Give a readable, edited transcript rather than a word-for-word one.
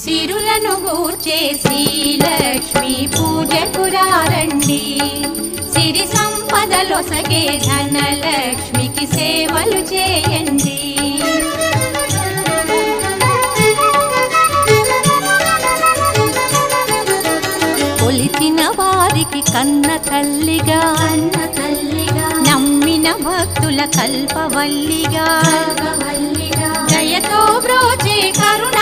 సిరులను గూర్చే శ్రీలక్ష్మి పూజకురారండి. సిరి సంపదలొసగే ధనలక్ష్మికి సేవలు చేయండి. కొలిచిన వారికి కన్న తల్లిగా నమ్మిన భక్తుల కల్పవల్లిగా దయతో బ్రోచే కరుణ